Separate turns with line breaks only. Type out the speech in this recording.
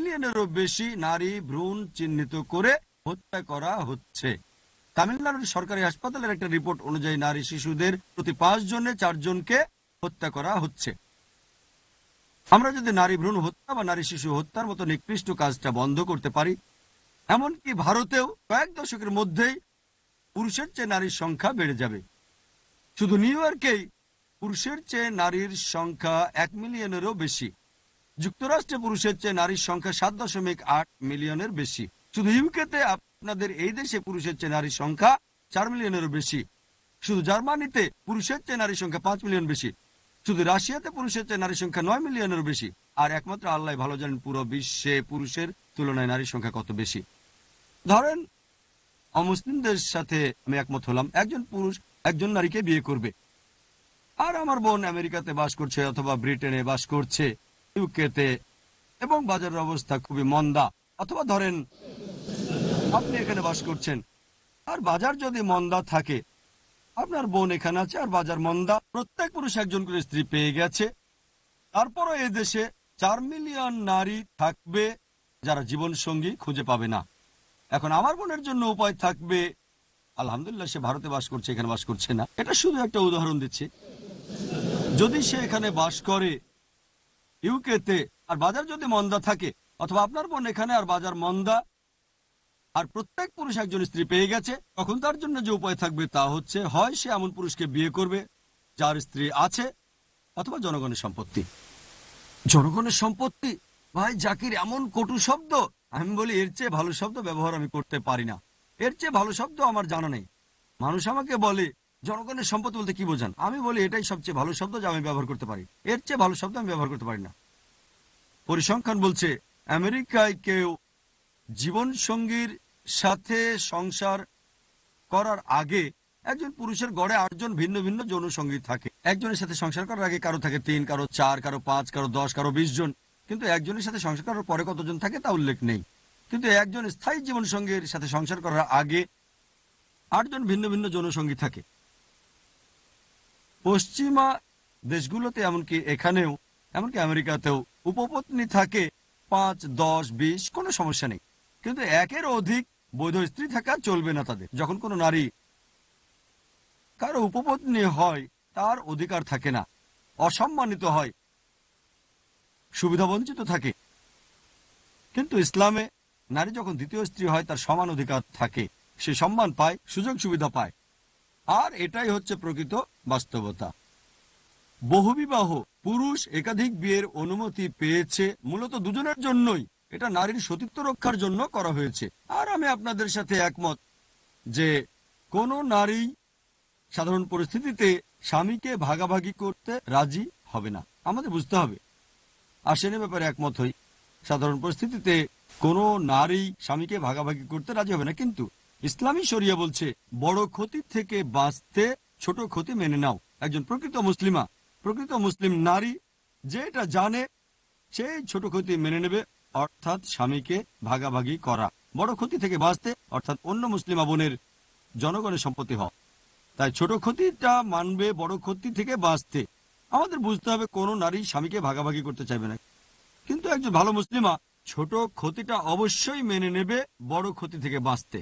মিলিয়নেরও বেশি নারী ভ্রূণ চিহ্নিত করে হত্যা করা হচ্ছে। তামিলনাড়ুর সরকারি হাসপাতালের একটা রিপোর্ট অনুযায়ী নারী শিশুদের প্রতি 5 জনে 4 জনকে হত্যা করা হচ্ছে। আমরা যদি নারী ভ্রূণ হত্যা বা নারী শিশু হত্যার মতো নিকৃষ্ট কাজটা বন্ধ করতে পারি, এমনকি ভারতেও কয়েক দশকের মধ্যেই পুরুষের চেয়ে নারীর সংখ্যা বেড়ে যাবে। শুধু নিউ ইয়র্কেই পুরুষের চেয়ে নারীর সংখ্যা 1 মিলিয়নেরও বেশি। যুক্তরাষ্ট্রে পুরুষের চেয়ে নারীর সংখ্যা 7.8 মিলিয়নের বেশি। শুধু ইউকেতে আপনাদের এই দেশে পুরুষের চেয়ে নারীর সংখ্যা 4 মিলিয়নেরও বেশি। শুধু জার্মানিতে পুরুষের চেয়ে নারীর সংখ্যা 5 মিলিয়ন বেশি। শুধু রাশিয়াতে পুরুষের চেয়ে নারীর সংখ্যা 9 মিলিয়নেরও বেশি। আর একমাত্র আল্লাহ ভালো জানেন পুরো বিশ্বে পুরুষের তুলনায় নারীর সংখ্যা কত বেশি। ধরেন অমুসলিমদের সাথে আমি একমত হলাম, একজন পুরুষ একজন নারীকে বিয়ে করবে, আর আমার বোন আমেরিকাতে বাস করছে অথবা ব্রিটেনে বাস করছে, ইউকেতে, এবং বাজারের অবস্থা খুবই মন্দা। অথবা ধরেন আপনি এখানে বাস করছেন, আর বাজার যদি মন্দা থাকে, আপনার বোন এখানে আছে আর বাজার মন্দা, প্রত্যেক পুরুষ একজন করে স্ত্রী পেয়ে গেছে, তারপরও এই দেশে 4 মিলিয়ন নারী থাকবে যারা জীবন সঙ্গী খুঁজে পাবে না। এখন আমার বোনের জন্য উপায় থাকবে, আলহামদুলিল্লাহ সে ভারতে বাস করছে, এখানে বাস করছে না, এটা শুধু একটা উদাহরণ দিচ্ছি। যদি সে এখানে বাস করে ইউকেতে আর বাজার যদি মন্দা থাকে, অথবা আপনার বোন এখানে আর বাজার মন্দা, আর প্রত্যেক পুরুষ একজন স্ত্রী পেয়ে গেছে, তখন তার জন্য যে উপায় থাকবে তা হচ্ছে হয় সে এমন পুরুষকে বিয়ে করবে যার স্ত্রী আছে, অথবা জনগণের সম্পত্তি। জনগণের সম্পত্তি, ভাই জাকির, এমন কটু শব্দ! আমি বলি এর চেয়ে ভালো শব্দ ব্যবহার আমি করতে পারি না, এর চেয়ে ভালো শব্দ আমার জানা নেই। মানুষ আমাকে বলে জনগণের সম্পত্তি বলতে কি বোঝান, আমি বলি এটাই সবচেয়ে ভালো শব্দ যা আমি ব্যবহার করতে পারি, এর চেয়ে ভালো শব্দ আমি ব্যবহার করতে পারি না। পরিসংখ্যান বলছে আমেরিকায় কেউ জীবন সঙ্গীর সাথে সংসার করার আগে একজন পুরুষের গড়ে 8 জন ভিন্ন ভিন্ন যৌন সঙ্গী থাকে। একজনের সাথে সংসার করার আগে কারো থাকে 3, কারো 4, কারো 5, কারো 10, কারো 20 জন। কিন্তু একজনের সাথে সংসার করার পরে কতজন থাকে তা উল্লেখ নেই। কিন্তু একজন স্থায়ী জীবন সঙ্গীর সাথে সংসার করার আগে 8 জন ভিন্ন ভিন্ন যৌন সঙ্গী থাকে। পশ্চিমা দেশগুলোতে, এমনকি এখানেও, এমনকি আমেরিকাতেও উপপত্নী থাকে 5, 10, 20, কোনো সমস্যা নেই। কিন্তু একের অধিক বৈধ স্ত্রী থাকা চলবে না তাদের। যখন কোনো নারী কারো উপপত্নী হয় তার অধিকার থাকে না, অসম্মানিত হয়, সুবিধাবঞ্চিত থাকে। কিন্তু ইসলামে নারী যখন দ্বিতীয় স্ত্রী হয় তার সমান অধিকার থাকে, সে সম্মান পায়, সুযোগ সুবিধা পায়। আর এটাই হচ্ছে প্রকৃত বাস্তবতা। বহুবিবাহ, পুরুষ একাধিক বিয়ের অনুমতি পেয়েছে মূলত দুজনের জন্যই। এটা নারীর সতীত্ব রক্ষার জন্য করা হয়েছে। আর আমি আপনাদের সাথে একমত যে কোনো নারী সাধারণ পরিস্থিতিতে স্বামীকে ভাগাভাগি করতে রাজি হবে না। আমাদের বুঝতে হবে, আর সে ব্যাপারে একমত হই, সাধারণ পরিস্থিতিতে কোনো নারী স্বামীকে ভাগাভাগি করতে রাজি হবে না। কিন্তু ইসলামী শরিয়া বলছে বড় ক্ষতি থেকে বাঁচতে ছোট ক্ষতি মেনে নাও। একজন প্রকৃত মুসলিমা, প্রকৃত মুসলিম নারী যে এটা জানে, সেই ছোট ক্ষতি মেনে নেবে, অর্থাৎ স্বামীকে ভাগাভাগি করা। বড় ক্ষতি থেকে বাঁচতে অর্থাৎ অন্য মুসলিমা বোনের জনগণের সম্পত্তি হওয়া। তাই ছোট ক্ষতিটা মানবে বড় ক্ষতি থেকে বাঁচতে। আমাদের বুঝতে হবে কোনো নারী স্বামীকে ভাগাভাগি করতে চাইবে না, কিন্তু একজন ভালো মুসলিমা ছোট ক্ষতিটা অবশ্যই মেনে নেবে বড় ক্ষতি থেকে বাঁচতে।